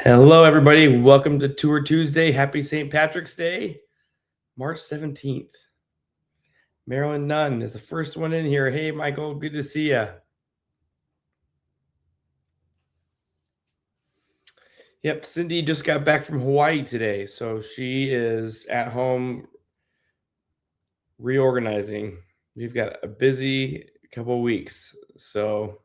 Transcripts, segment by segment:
Hello, everybody. Welcome to Tour Tuesday. Happy St. Patrick's Day, March 17th. Marilyn Nunn is the first one in here. Hey, Michael, good to see you. Yep, Cindy just got back from Hawaii today, so she is at home reorganizing. We've got a busy couple weeks, so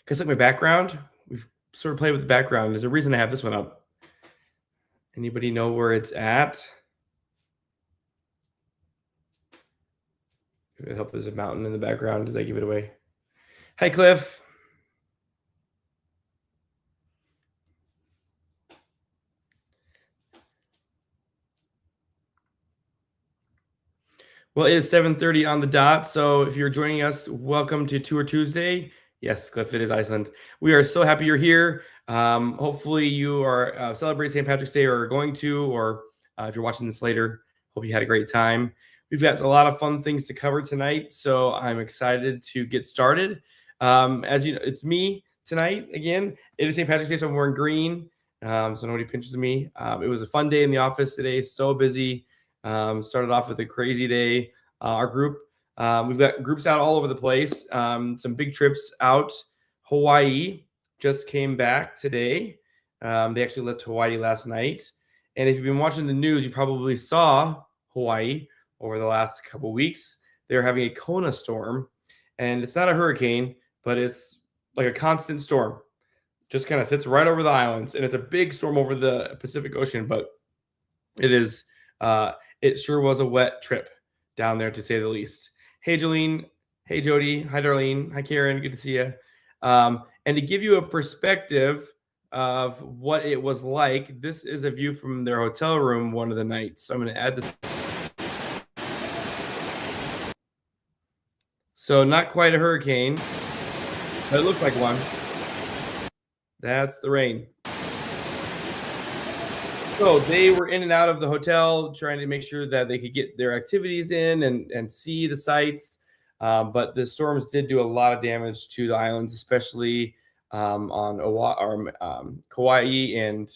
guess like my background, we've sort of played with the background. There's a reason I have this one up. Anybody know where it's at? I hope there's a mountain in the background as I give it away. Hi, Cliff. Well, it is 7:30 on the dot. So if you're joining us, welcome to Tour Tuesday. Yes, Cliff, it is Iceland. We are so happy you're here. Hopefully you are celebrating St. Patrick's Day or are going to, or if you're watching this later, hope you had a great time. We've got a lot of fun things to cover tonight, so I'm excited to get started. As you know, it's me tonight again. It is St. Patrick's Day, so I'm wearing green, so nobody pinches me. It was a fun day in the office today, so busy. Started off with a crazy day. Our group, we've got groups out all over the place. Some big trips out. Hawaii just came back today. They actually left Hawaii last night. And if you've been watching the news, you probably saw Hawaii over the last couple weeks. They're having a Kona storm, and it's not a hurricane, but it's like a constant storm. Just kind of sits right over the islands, and it's a big storm over the Pacific Ocean, but it is it sure was a wet trip down there, to say the least. Hey, Jolene. Hey, Jody. Hi, Darlene. Hi, Karen. Good to see you. And to give you a perspective of what it was like, this is a view from their hotel room one of the nights. So I'm going to add this. So not quite a hurricane, but it looks like one. That's the rain. So they were in and out of the hotel trying to make sure that they could get their activities in and see the sights. But the storms did do a lot of damage to the islands, especially on Kauai and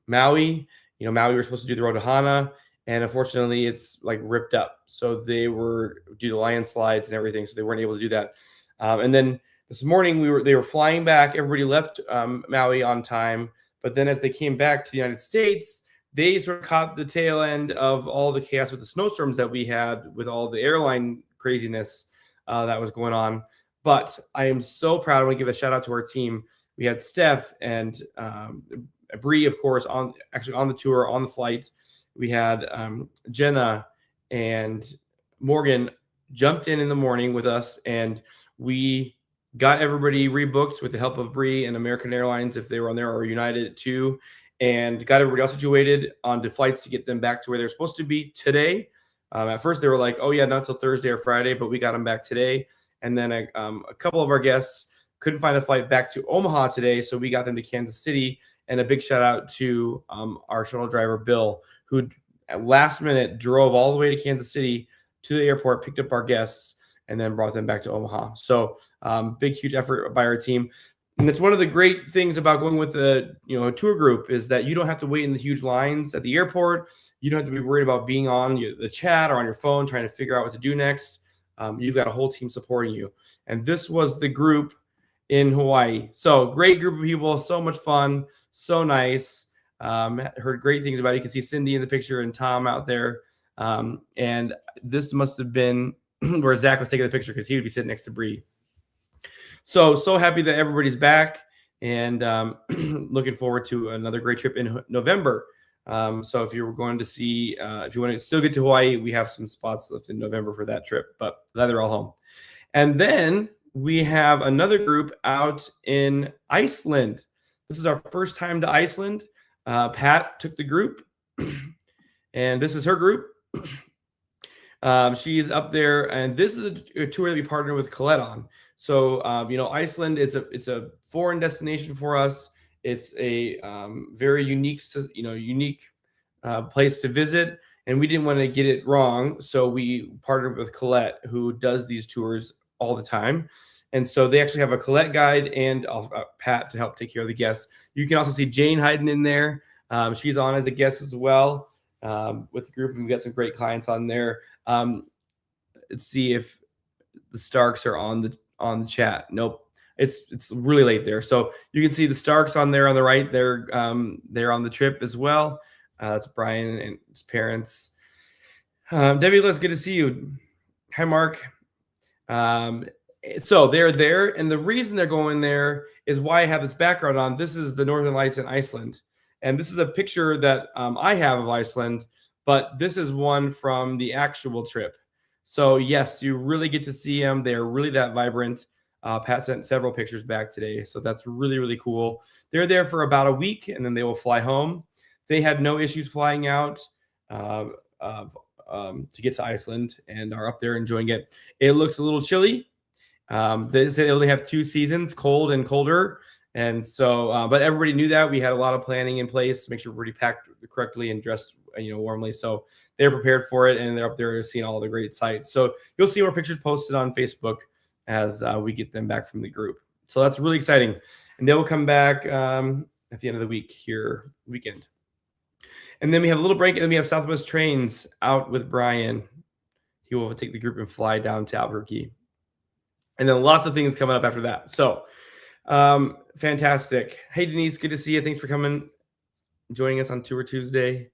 Maui. You know, Maui were supposed to do the road to Hana, and unfortunately, it's like ripped up. So they were due to landslides and everything, so they weren't able to do that. And then this morning, they were flying back. Everybody left Maui on time. But then as they came back to the United States, they sort of caught the tail end of all the chaos with the snowstorms that we had with all the airline craziness that was going on. But I am so proud. I want to give a shout out to our team. We had Steph and Bree, of course, on the tour, on the flight. We had Jenna and Morgan jumped in the morning with us, and we got everybody rebooked with the help of Bree and American Airlines if they were on there, or United too, and got everybody else situated onto flights to get them back to where they're supposed to be today. At first, they were like, "Oh yeah, not until Thursday or Friday," but we got them back today. And then a couple of our guests couldn't find a flight back to Omaha today, so we got them to Kansas City. And a big shout out to our shuttle driver Bill, who at last minute drove all the way to Kansas City to the airport, picked up our guests, and then brought them back to Omaha. So big, huge effort by our team. And it's one of the great things about going with a tour group is that you don't have to wait in the huge lines at the airport. You don't have to be worried about being on the chat or on your phone trying to figure out what to do next. You've got a whole team supporting you. And this was the group in Hawaii. So great group of people, so much fun, so nice. Heard great things about it. You can see Cindy in the picture and Tom out there. And this must have been where Zach was taking the picture because he would be sitting next to Bree. So happy that everybody's back, and looking forward to another great trip in November. So if you were going to see, if you want to still get to Hawaii, we have some spots left in November for that trip, but glad they're all home. And then we have another group out in Iceland. This is our first time to Iceland. Pat took the group, and this is her group. She's up there, and this is a tour that we partnered with Colette on. So, Iceland, it's a foreign destination for us. It's a very unique place to visit, and we didn't want to get it wrong. So we partnered with Colette, who does these tours all the time. And so they actually have a Colette guide and Pat to help take care of the guests. You can also see Jane hiding in there. She's on as a guest as well with the group, and we've got some great clients on there. Let's see if the Starks are on the chat. Nope. It's really late there. So you can see the Starks on there on the right. They're on the trip as well. That's Brian and his parents. Debbie, it's good to see you. Hi, Mark. So they're there, and the reason they're going there is why I have this background on. This is the Northern Lights in Iceland, and this is a picture that I have of Iceland, but this is one from the actual trip. So yes, you really get to see them. They're really that vibrant. Pat sent several pictures back today, so that's really, really cool. They're there for about a week, and then they will fly home. They had no issues flying out to get to Iceland and are up there enjoying it. It looks a little chilly. They say they only have 2 seasons, cold and colder. And so, but everybody knew that. We had a lot of planning in place to make sure everybody packed correctly and dressed, warmly. So they're prepared for it, and they're up there seeing all the great sights. So you'll see more pictures posted on Facebook as we get them back from the group. So that's really exciting. And they will come back at the end of the weekend. And then we have a little break, and then we have Southwest Trains out with Brian. He will take the group and fly down to Albuquerque. And then lots of things coming up after that. So fantastic. Hey, Denise, good to see you. Thanks for coming, joining us on Tour Tuesday.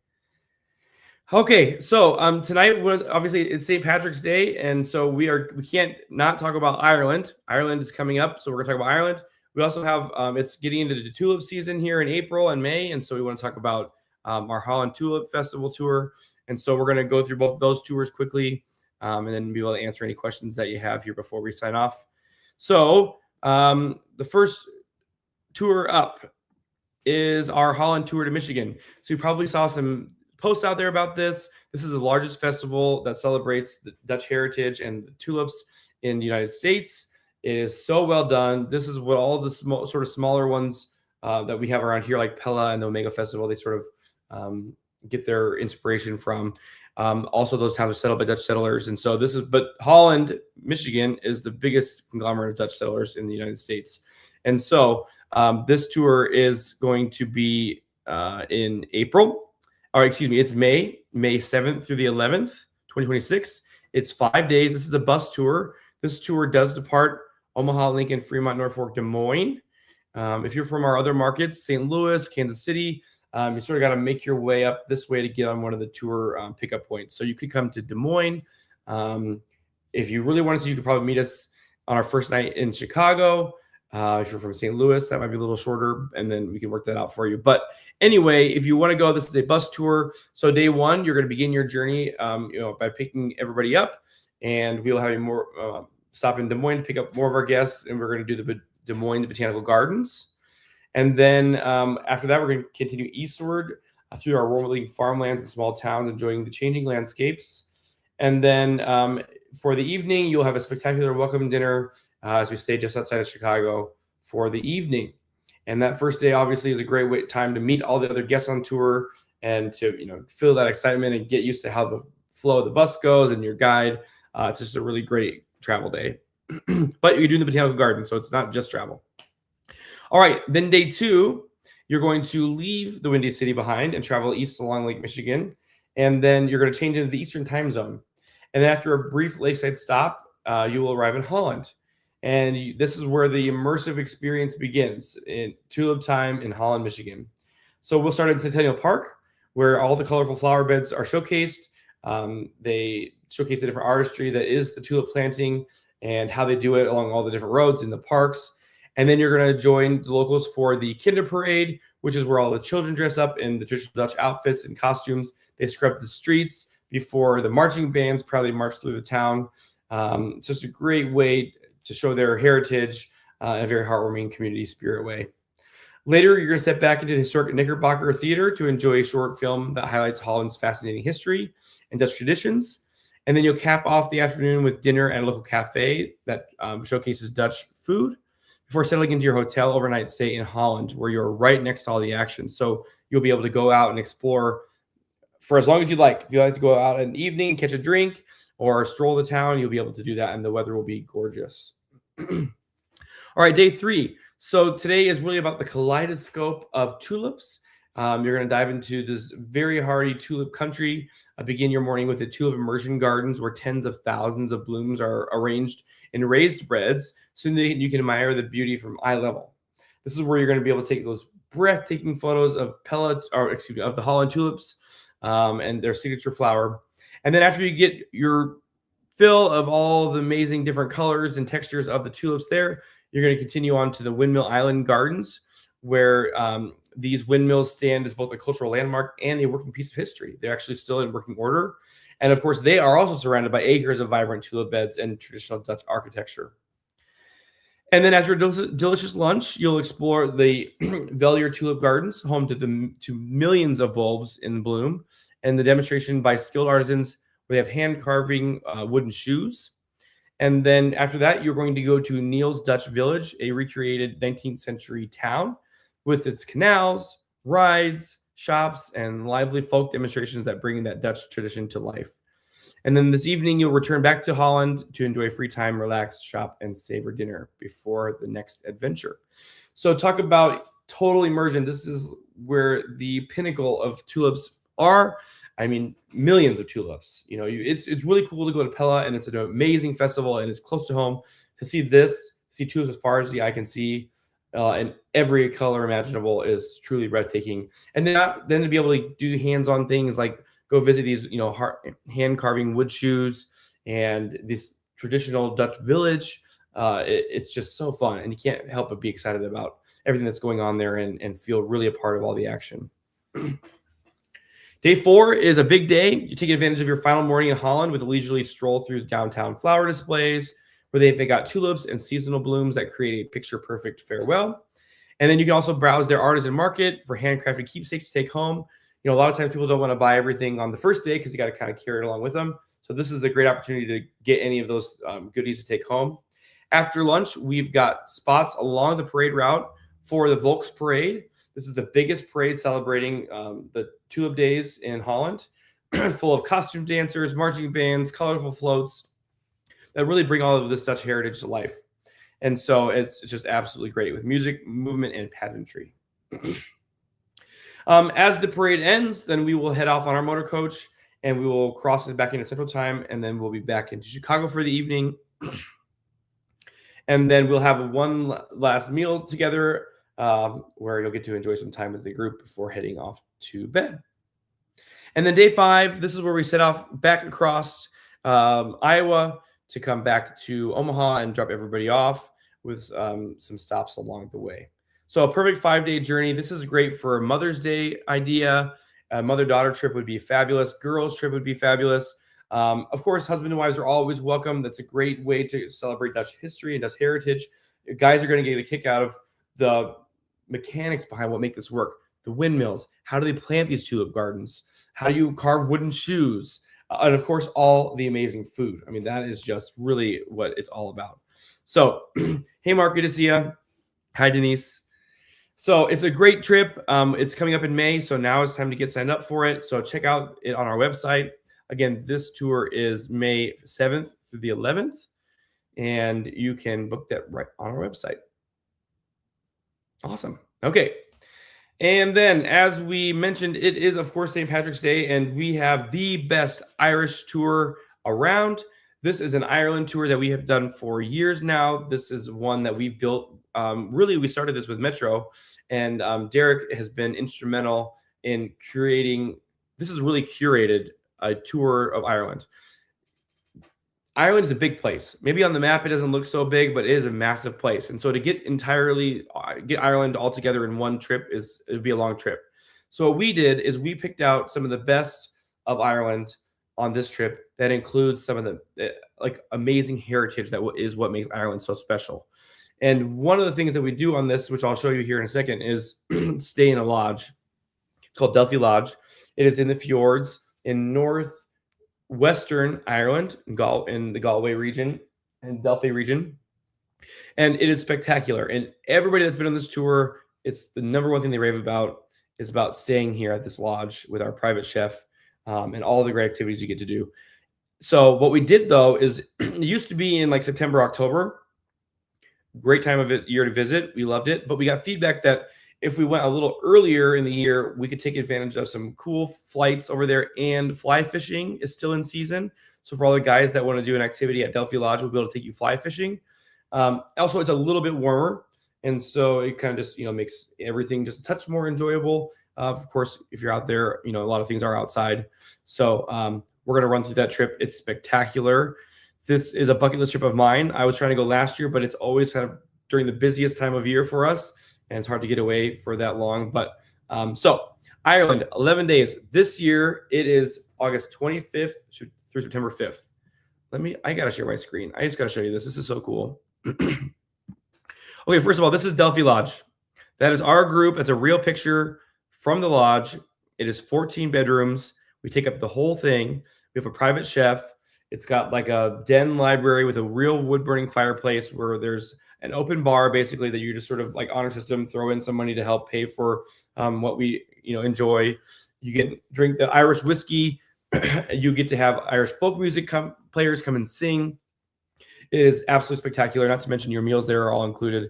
Okay, so tonight, obviously, it's St. Patrick's Day, and so we can't not talk about Ireland. Ireland is coming up, so we're going to talk about Ireland. We also have, it's getting into the tulip season here in April and May, and so we want to talk about our Holland Tulip Festival tour. And so we're going to go through both of those tours quickly, and then be able to answer any questions that you have here before we sign off. So the first tour up is our Holland tour to Michigan. So you probably saw some posts out there about this. This is the largest festival that celebrates the Dutch heritage and the tulips in the United States. It is so well done. This is what all the sort of smaller ones that we have around here, like Pella and the Omega Festival, they sort of get their inspiration from. Also, those towns are settled by Dutch settlers. And so but Holland, Michigan is the biggest conglomerate of Dutch settlers in the United States. And so this tour is going to be in April. Or excuse me, it's May 7th through the 11th, 2026. It's 5 days. This is a bus tour. This tour does depart Omaha, Lincoln, Fremont, Norfolk, Des Moines. If you're from our other markets, St. Louis, Kansas City, you sort of got to make your way up this way to get on one of the tour pickup points. So you could come to Des Moines. If you really wanted to, you could probably meet us on our first night in Chicago. If you're from St. Louis, that might be a little shorter, and then we can work that out for you. But anyway, if you want to go, this is a bus tour. So day one, you're going to begin your journey, by picking everybody up, and we'll have more stop in Des Moines, pick up more of our guests, and we're going to do the Des Moines Botanical Gardens. And then after that, we're going to continue eastward through our rolling farmlands and small towns, enjoying the changing landscapes. And then for the evening, you'll have a spectacular welcome dinner as we stay just outside of Chicago for the evening. And that first day, obviously, is a great time to meet all the other guests on tour and to feel that excitement and get used to how the flow of the bus goes and your guide. It's just a really great travel day. But you're doing the Botanical Garden, so it's not just travel. All right, then day 2, you're going to leave the Windy City behind and travel east along Lake Michigan. And then you're going to change into the Eastern time zone. And then after a brief lakeside stop, you will arrive in Holland. And this is where the immersive experience begins, in tulip time in Holland, Michigan. So we'll start in Centennial Park, where all the colorful flower beds are showcased. They showcase the different artistry that is the tulip planting and how they do it along all the different roads in the parks. And then you're going to join the locals for the Kinder Parade, which is where all the children dress up in the traditional Dutch outfits and costumes. They scrub the streets before the marching bands proudly march through the town. It's just a great way to show their heritage in a very heartwarming community spirit way. Later, you're going to step back into the historic Knickerbocker Theater to enjoy a short film that highlights Holland's fascinating history and Dutch traditions. And then you'll cap off the afternoon with dinner at a local cafe that showcases Dutch food before settling into your hotel overnight stay in Holland, where you're right next to all the action. So you'll be able to go out and explore for as long as you like. If you like to go out in the evening, catch a drink, or stroll the town, you'll be able to do that, and the weather will be gorgeous. All right, day 3. So today is really about the kaleidoscope of tulips. You're going to dive into this very hardy tulip country. Begin your morning with the tulip immersion gardens, where tens of thousands of blooms are arranged in raised beds, so that you can admire the beauty from eye level. This is where you're going to be able to take those breathtaking photos of of the Holland tulips and their signature flower. And then after you get your fill of all the amazing different colors and textures of the tulips there, you're going to continue on to the Windmill Island Gardens, where these windmills stand as both a cultural landmark and a working piece of history. They're actually still in working order. And of course, they are also surrounded by acres of vibrant tulip beds and traditional Dutch architecture. And then after a delicious lunch, you'll explore the Vellier Tulip Gardens, home to millions of bulbs in bloom, and the demonstration by skilled artisans where they have hand carving wooden shoes. And then after that, you're going to go to Neil's Dutch Village, a recreated 19th century town with its canals, rides, shops, and lively folk demonstrations that bring that Dutch tradition to life. And then this evening, you'll return back to Holland to enjoy free time, relax, shop, and savor dinner before the next adventure. So talk about total immersion. This is where the pinnacle of tulips are. I mean, millions of tulips. You know, it's really cool to go to Pella, and it's an amazing festival, and it's close to home. To see tulips as far as the eye can see, and every color imaginable is truly breathtaking. And then to be able to do hands-on things like go visit these, hand carving wood shoes and this traditional Dutch village. It's just so fun, and you can't help but be excited about everything that's going on there and feel really a part of all the action. Day 4 is a big day. You take advantage of your final morning in Holland with a leisurely stroll through downtown flower displays, where they got tulips and seasonal blooms that create a picture-perfect farewell. And then you can also browse their artisan market for handcrafted keepsakes to take home. A lot of times people don't want to buy everything on the first day because you got to kind of carry it along with them. So this is a great opportunity to get any of those goodies to take home. After lunch, we've got spots along the parade route for the Volks Parade. This is the biggest parade celebrating the Tulip Days in Holland, full of costume dancers, marching bands, colorful floats that really bring all of this Dutch heritage to life. And so it's just absolutely great with music, movement, and pageantry. As the parade ends, then we will head off on our motor coach and we will cross it back into Central Time, and then we'll be back into Chicago for the evening. And then we'll have one last meal together where you'll get to enjoy some time with the group before heading off to bed. And then day 5, this is where we set off back across Iowa to come back to Omaha and drop everybody off with some stops along the way. So a perfect 5-day journey. This is great for a Mother's Day idea. A mother-daughter trip would be fabulous. Girls trip would be fabulous. Of course, husband and wives are always welcome. That's a great way to celebrate Dutch history and Dutch heritage. Guys are going to get a kick out of the mechanics behind what make this work. The windmills. How do they plant these tulip gardens? How do you carve wooden shoes? And of course, all the amazing food. I mean, that is just really what it's all about. So, hey, Mark, good to see you. Hi, Denise. So it's a great trip. It's coming up in May, so now it's time to get signed up for it. So check out it on our website. Again, this tour is May 7th through the 11th, and you can book that right on our website. Awesome. Okay. And then, as we mentioned, it is, of course, St. Patrick's Day, and we have the best Irish tour around. This is an Ireland tour that we have done for years now. This is one that we've built. Really, we started this with Metro, and Derek has been instrumental in curating. This is really curated a tour of Ireland. Ireland is a big place. Maybe on the map it doesn't look so big, but it is a massive place. And so to get Ireland all together in one trip it would be a long trip. So what we did is we picked out some of the best of Ireland on this trip that includes some of the amazing heritage that is what makes Ireland so special. And one of the things that we do on this, which I'll show you here in a second, is stay in a lodge. It's called Delphi Lodge. It is in the fjords in northwestern Ireland, in the Galway region and Delphi region. And it is spectacular. And everybody that's been on this tour, it's the number one thing they rave about is about staying here at this lodge with our private chef and all the great activities you get to do. So what we did, though, is it used to be in September, October. Great time of year to visit. We loved it, but we got feedback that if we went a little earlier in the year, we could take advantage of some cool flights over there, and fly fishing is still in season. So for all the guys that want to do an activity at Delphi Lodge, we'll be able to take you fly fishing. Also, it's a little bit warmer, and so it kind of just makes everything just a touch more enjoyable. Of course, if you're out there, a lot of things are outside. So we're going to run through that trip. It's spectacular. This is a bucket list trip of mine. I was trying to go last year, but it's always kind of during the busiest time of year for us, and it's hard to get away for that long. But so Ireland, 11 days. This year, it is August 25th through September 5th. I got to share my screen. I just got to show you this. This is so cool. Okay, first of all, this is Delphi Lodge. That is our group. It's a real picture from the lodge. It is 14 bedrooms. We take up the whole thing. We have a private chef. It's got like a den library with a real wood-burning fireplace where there's an open bar, basically, that you just sort of like honor system, throw in some money to help pay for what we enjoy. You can drink the Irish whiskey. You get to have Irish folk music players come and sing. It is absolutely spectacular. Not to mention your meals there are all included.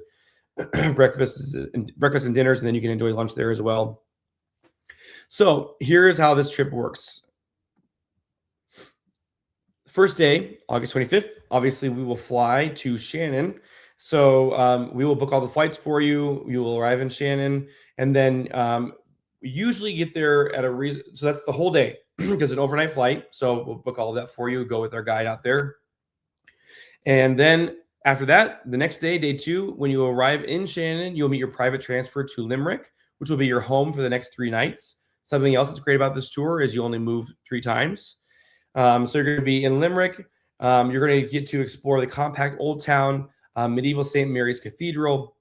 breakfast and dinners, and then you can enjoy lunch there as well. So here's how this trip works. First day, August 25th, obviously we will fly to Shannon. So we will book all the flights for you. You will arrive in Shannon, and then we usually get there at a reason. So that's the whole day because an overnight flight. So we'll book all of that for you. Go with our guide out there. And then after that, the next day, day 2, when you arrive in Shannon, you'll meet your private transfer to Limerick, which will be your home for the next 3 nights. Something else that's great about this tour is you only move 3 times. So you're going to be in Limerick. You're going to get to explore the compact old town, medieval St. Mary's Cathedral,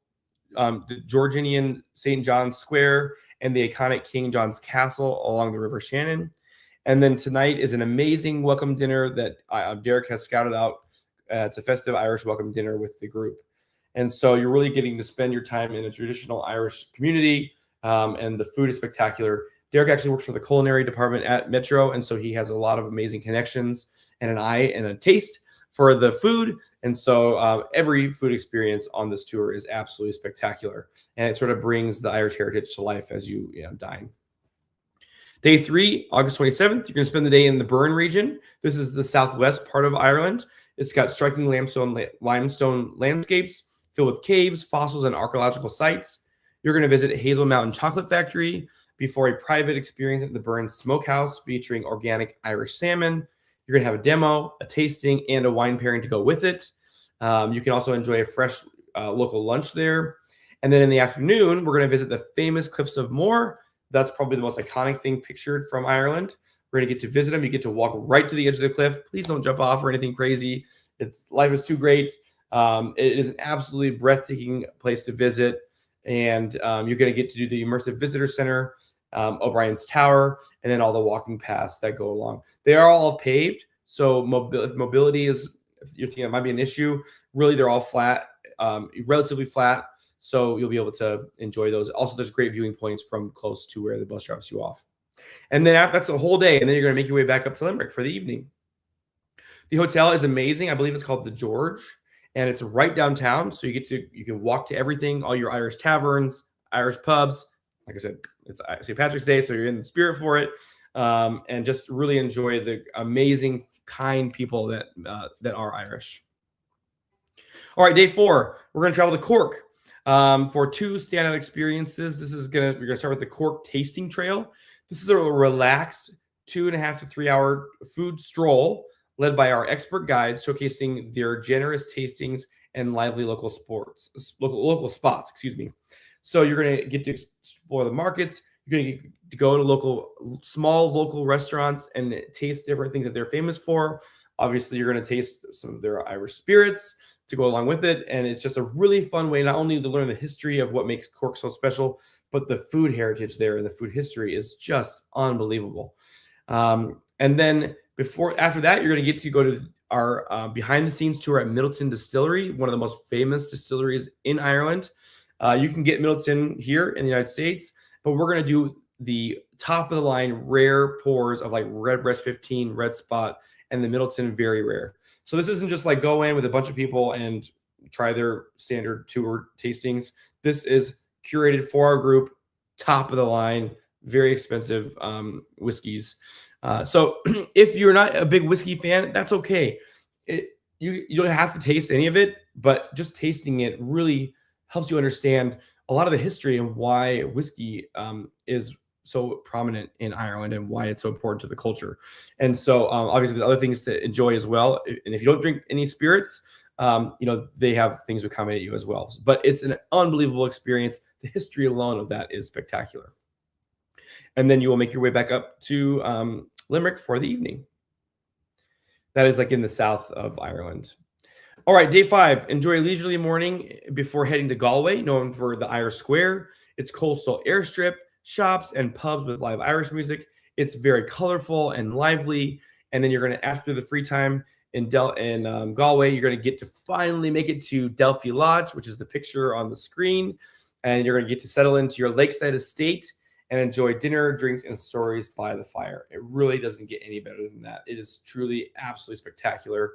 the Georgian St. John's Square, and the iconic King John's Castle along the River Shannon. And then tonight is an amazing welcome dinner that Derek has scouted out. It's a festive Irish welcome dinner with the group. And so you're really getting to spend your time in a traditional Irish community, and the food is spectacular. Derek actually works for the culinary department at Metro, and so he has a lot of amazing connections and an eye and a taste for the food. And so every food experience on this tour is absolutely spectacular, and it sort of brings the Irish heritage to life as you dine. Day 3, August 27th, you're going to spend the day in the Burren region. This is the southwest part of Ireland. It's got striking limestone landscapes filled with caves, fossils, and archaeological sites. You're going to visit Hazel Mountain Chocolate Factory before a private experience at the Burren Smokehouse featuring organic Irish salmon. You're going to have a demo, a tasting, and a wine pairing to go with it. You can also enjoy a fresh local lunch there. And then in the afternoon, we're going to visit the famous Cliffs of Moher. That's probably the most iconic thing pictured from Ireland. We're going to get to visit them. You get to walk right to the edge of the cliff. Please don't jump off or anything crazy. Life is too great. It is an absolutely breathtaking place to visit. And you're going to get to do the Immersive Visitor Center, O'Brien's Tower, and then all the walking paths that go along. They are all paved. So mobility is, if you think it might be an issue, really they're all flat, relatively flat. So you'll be able to enjoy those. Also, there's great viewing points from close to where the bus drops you off. And then that's the whole day. And then you're going to make your way back up to Limerick for the evening. The hotel is amazing. I believe it's called the George, and it's right downtown. So you can walk to everything, all your Irish taverns, Irish pubs. Like I said, it's St. Patrick's Day, so you're in the spirit for it. And just really enjoy the amazing, kind people that are Irish. All right, day 4, we're going to travel to Cork for 2 standout experiences. We're going to start with the Cork Tasting Trail. This is a relaxed 2.5 to 3 hour food stroll led by our expert guides, showcasing their generous tastings and lively local spots. So you're going to get to explore the markets. You're going to get to go to small local restaurants and taste different things that they're famous for. Obviously, you're going to taste some of their Irish spirits to go along with it. And it's just a really fun way, not only to learn the history of what makes Cork so special, but the food heritage there and the food history is just unbelievable. And then after that, you're going to get to go to our behind the scenes tour at Middleton Distillery, one of the most famous distilleries in Ireland. You can get Middleton here in the United States, but we're going to do the top of the line rare pours of like Redbreast 15, Red Spot, and the Middleton Very Rare. So this isn't just like go in with a bunch of people and try their standard tour tastings. This is curated for our group, top of the line, very expensive whiskeys. So if you're not a big whiskey fan, that's okay. You don't have to taste any of it, but just tasting it really helps you understand a lot of the history and why whiskey is so prominent in Ireland and why it's so important to the culture. And so obviously there's other things to enjoy as well. And if you don't drink any spirits, they have things to accommodate you as well. But it's an unbelievable experience. The history alone of that is spectacular. And then you will make your way back up to Limerick for the evening. That is like in the south of Ireland. All right, day 5. Enjoy a leisurely morning before heading to Galway, known for the Irish Square. It's coastal airstrip, shops, and pubs with live Irish music. It's very colorful and lively. And then you're going to, after the free time in Galway, you're going to get to finally make it to Delphi Lodge, which is the picture on the screen. And you're going to get to settle into your lakeside estate and enjoy dinner, drinks, and stories by the fire. It really doesn't get any better than that. It is truly absolutely spectacular.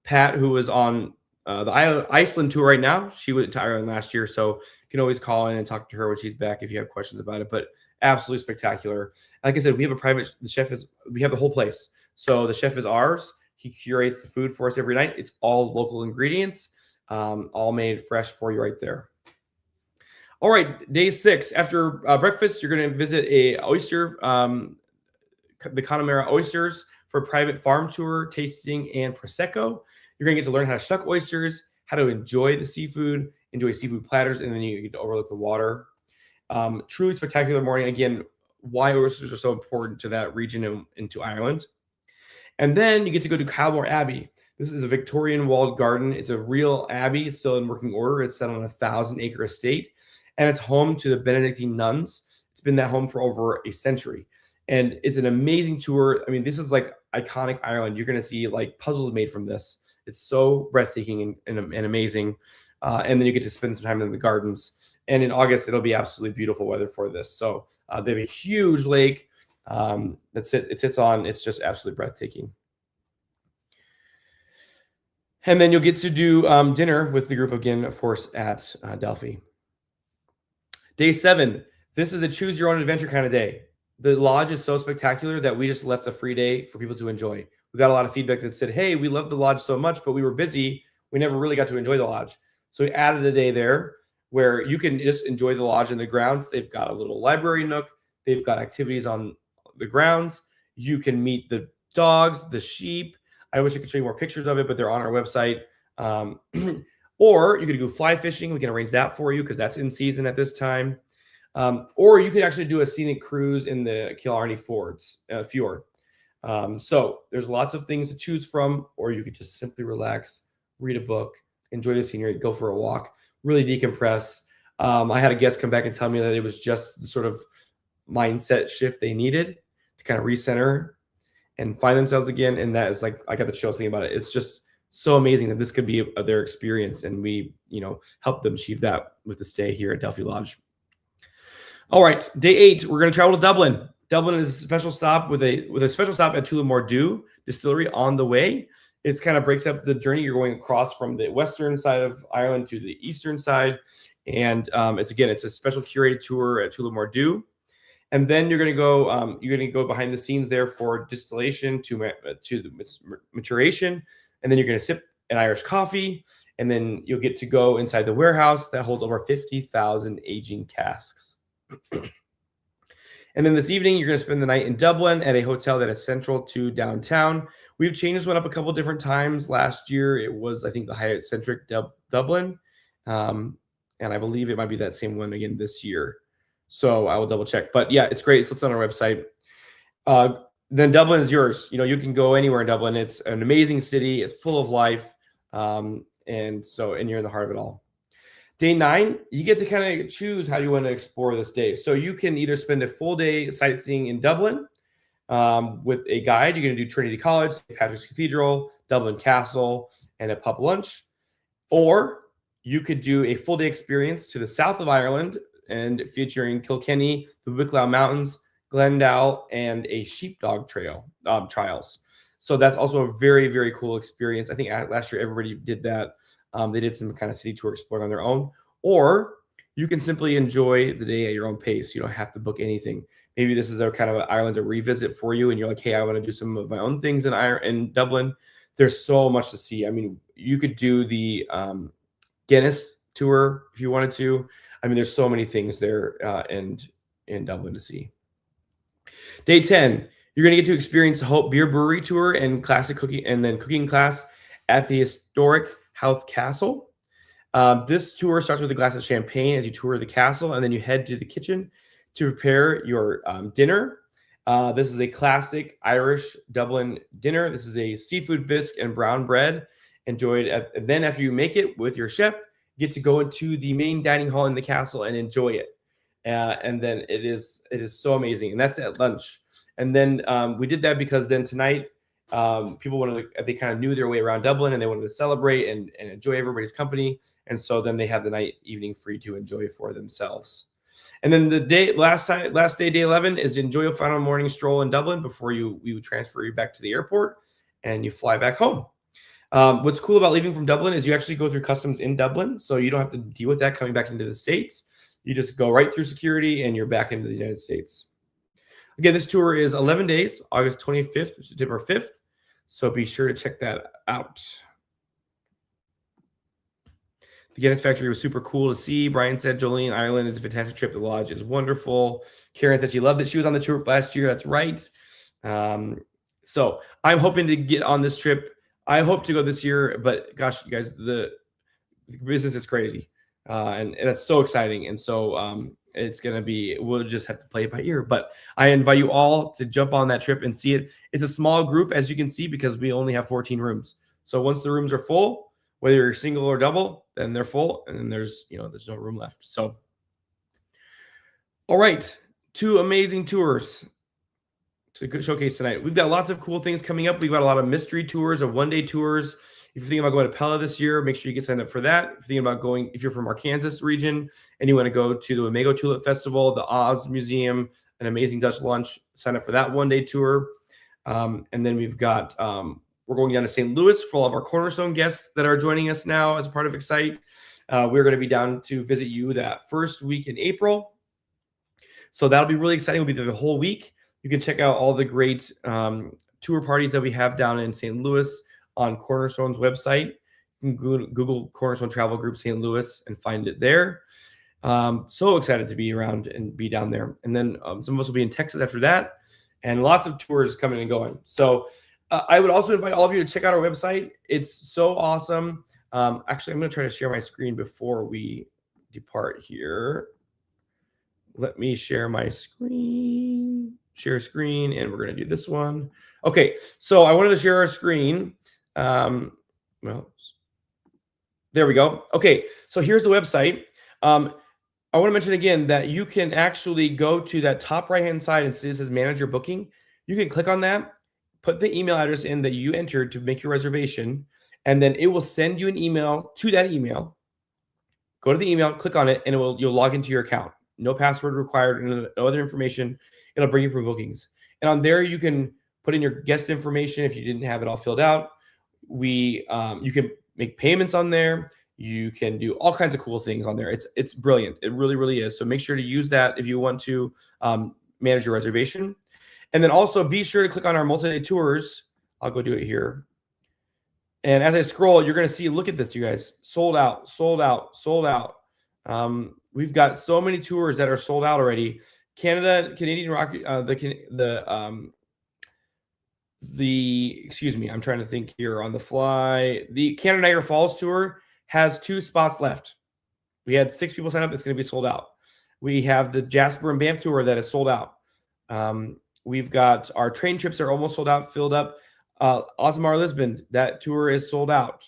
Pat, who was on the Iceland tour right now, she went to Ireland last year, so you can always call in and talk to her when she's back if you have questions about it. But absolutely spectacular. Like I said, we have we have the whole place. So the chef is ours. He curates the food for us every night. It's all local ingredients, all made fresh for you right there. All right, day 6. After breakfast, you're going to visit the Connemara oysters for a private farm tour, tasting, and Prosecco. You're going to get to learn how to shuck oysters, how to enjoy the seafood, enjoy seafood platters, and then you get to overlook the water. Truly spectacular morning. Again, why oysters are so important to that region and to Ireland. And then you get to go to Kylemore Abbey. This is a Victorian walled garden. It's a real abbey. It's still in working order. It's set on a 1,000-acre estate, and it's home to the Benedictine nuns. It's been that home for over a century. And it's an amazing tour. I mean, this is like iconic Ireland. You're going to see like puzzles made from this. It's so breathtaking and amazing. And then you get to spend some time in the gardens. And in August, it'll be absolutely beautiful weather for this. So they have a huge lake it sits on. It's just absolutely breathtaking. And then you'll get to do dinner with the group again, of course, at Delphi. Day 7. This is a choose your own adventure kind of day. The lodge is so spectacular that we just left a free day for people to enjoy. We got a lot of feedback that said, hey, we love the lodge so much, but we were busy. We never really got to enjoy the lodge. So we added a day there where you can just enjoy the lodge in the grounds. They've got a little library nook. They've got activities on the grounds. You can meet the dogs, the sheep. I wish I could show you more pictures of it, but they're on our website. Or you could go fly fishing. We can arrange that for you because that's in season at this time. Or you could actually do a scenic cruise in the Killarney fjord. So there's lots of things to choose from, or you could just simply relax, read a book, enjoy the scenery, go for a walk, really decompress. I had a guest come back and tell me that it was just the sort of mindset shift they needed to kind of recenter and find themselves again. And that is like, I got the chills thinking about it. It's just so amazing that this could be their experience. And we, help them achieve that with the stay here at Delphi Lodge. All right, day 8, we're going to travel to Dublin. Dublin is a special stop with a special stop at Tullamore Dew Distillery on the way. It kind of breaks up the journey. You're going across from the western side of Ireland to the eastern side. And it's a special curated tour at Tullamore Dew. And then you're going to go behind the scenes there for distillation to the maturation. And then you're going to sip an Irish coffee. And then you'll get to go inside the warehouse that holds over 50,000 aging casks. And then this evening, you're going to spend the night in Dublin at a hotel that is central to downtown. We've changed this one up a couple different times. Last year, it was, I think, the Hyatt Centric Dublin. And I believe it might be that same one again this year. So I will double check. But yeah, it's great. So it's on our website. Then Dublin is yours. You can go anywhere in Dublin. It's an amazing city. It's full of life. And you're in the heart of it all. Day 9, you get to kind of choose how you want to explore this day. So you can either spend a full day sightseeing in Dublin with a guide. You're going to do Trinity College, St. Patrick's Cathedral, Dublin Castle, and a pub lunch. Or you could do a full day experience to the south of Ireland and featuring Kilkenny, the Wicklow Mountains, Glendale, and a sheepdog trials. So that's also a very, very cool experience. I think last year everybody did that. They did some kind of city tour exploring on their own, or you can simply enjoy the day at your own pace. You don't have to book anything. Maybe this is a kind of Ireland's a revisit for you, and you're like, hey, I want to do some of my own things in Dublin. There's so much to see. I mean, you could do the Guinness tour if you wanted to. I mean, there's so many things there in Dublin to see. Day 10, you're going to get to experience the Hope Beer Brewery tour and classic cooking, and then cooking class at the historic Howth Castle. This tour starts with a glass of champagne as you tour the castle, and then you head to the kitchen to prepare your dinner. This is a classic Irish Dublin dinner. This is a seafood bisque and brown bread. Enjoyed. Then after you make it with your chef, you get to go into the main dining hall in the castle and enjoy it. And then it is so amazing. And that's at lunch. And then we did that because then tonight people wanted to, they kind of knew their way around Dublin and they wanted to celebrate and enjoy everybody's company. And so then they have the night evening free to enjoy for themselves. And then the last day, day 11, is enjoy a final morning stroll in Dublin before we would transfer you back to the airport and you fly back home. What's cool about leaving from Dublin is you actually go through customs in Dublin, so you don't have to deal with that coming back into the States. You just go right through security and you're back into the United States. Again, this tour is 11 days, August 25th, September 5th. So be sure to check that out. The Guinness Factory was super cool to see. Brian said Jolene Island is a fantastic trip. The lodge is wonderful. Karen said she loved it. She was on the trip last year. That's right. So I'm hoping to get on this trip. I hope to go this year, but gosh, you guys, the business is crazy. And that's so exciting. And so it's going to be, we'll just have to play it by ear. But I invite you all to jump on that trip and see it. It's a small group, as you can see, because we only have 14 rooms. So once the rooms are full, whether you're single or double, then they're full. And then there's no room left. So, all right, 2 amazing tours to showcase tonight. We've got lots of cool things coming up. We've got a lot of mystery tours, of one-day tours. If you're thinking about going to Pella this year, make sure you get signed up for that. If you're thinking about going, if you're from our Kansas region and you want to go to the Wamego Tulip Festival, the Oz Museum, an amazing Dutch lunch, sign up for that one-day tour. And then we've got, we're going down to St. Louis for all of our Cornerstone guests that are joining us now as a part of Excite. We're going to be down to visit you that first week in April. So that'll be really exciting. We'll be there the whole week. You can check out all the great tour parties that we have down in St. Louis on Cornerstone's website. You can Google Cornerstone Travel Group St. Louis and find it there. So excited to be around and be down there. And then some of us will be in Texas after that, and lots of tours coming and going. So I would also invite all of you to check out our website. It's so awesome. Actually, I'm going to try to share my screen before we depart here. Let me share my screen. Share screen, and we're going to do this one. Okay, so I wanted to share our screen. Well, there we go. Okay, so here's the website. I want to mention again that you can actually go to that top right-hand side and see it says Manager Booking. You can click on that, put the email address in that you entered to make your reservation, and then it will send you an email to that email. Go to the email, click on it, and you'll log into your account. No password required, no other information. It'll bring you for bookings. And on there, you can put in your guest information if you didn't have it all filled out. You can make payments on there. You can do all kinds of cool things on there. It's brilliant. It really, really is. So make sure to use that if you want to manage your reservation. And then also be sure to click on our multi-day tours. I'll go do it here. And as I scroll, you're going to see, look at this, you guys. Sold out, sold out, sold out. We've got so many tours that are sold out already. Canadian Rock, excuse me, I'm trying to think here on the fly. The Canada Niagara Falls tour has 2 spots left. We had 6 people sign up. It's going to be sold out. We have the Jasper and Banff tour that is sold out. We've got our train trips are almost sold out, filled up. Ozamar Lisbon, that tour is sold out.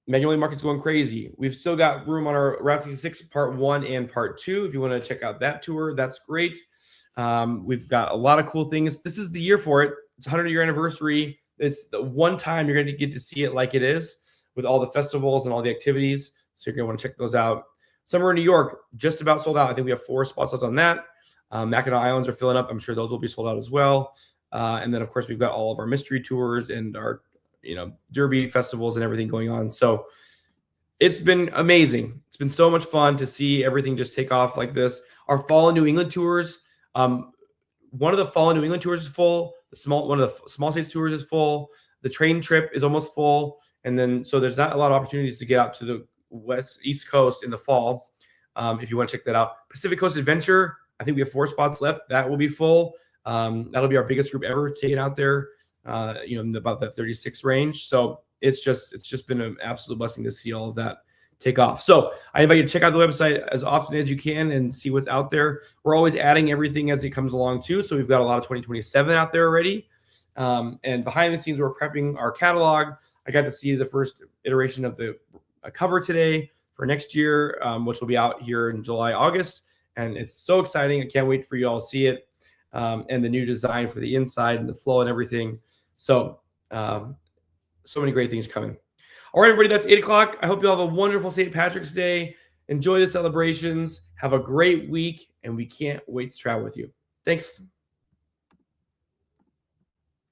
Magnolia Market's going crazy. We've still got room on our Route 66 Part 1 and Part 2. If you want to check out that tour, that's great. We've got a lot of cool things. This is the year for it. It's 100-year anniversary. It's the one time you're going to get to see it like it is with all the festivals and all the activities. So you're going to want to check those out. Summer in New York, just about sold out. I think we have 4 spots left on that. Mackinac Islands are filling up. I'm sure those will be sold out as well. And then, of course, we've got all of our mystery tours and our derby festivals and everything going on. So it's been amazing. It's been so much fun to see everything just take off like this. Our fall in New England tours, one of the fall in New England tours is full. One of the small states tours is full. The train trip is almost full. And then, so there's not a lot of opportunities to get out to the East Coast in the fall. If you want to check that out. Pacific Coast Adventure, I think we have 4 spots left. That will be full. That'll be our biggest group ever taken out there, in about that 36 range. So it's just been an absolute blessing to see all of that take off. So I invite you to check out the website as often as you can and see what's out there. We're always adding everything as it comes along too. So we've got a lot of 2027 out there already. And behind the scenes, we're prepping our catalog. I got to see the first iteration of the cover today for next year, which will be out here in July, August. And it's so exciting. I can't wait for you all to see it. And the new design for the inside and the flow and everything. So, so many great things coming. All right, everybody, that's 8 o'clock. I hope you all have a wonderful St. Patrick's Day. Enjoy the celebrations. Have a great week, and we can't wait to travel with you. Thanks.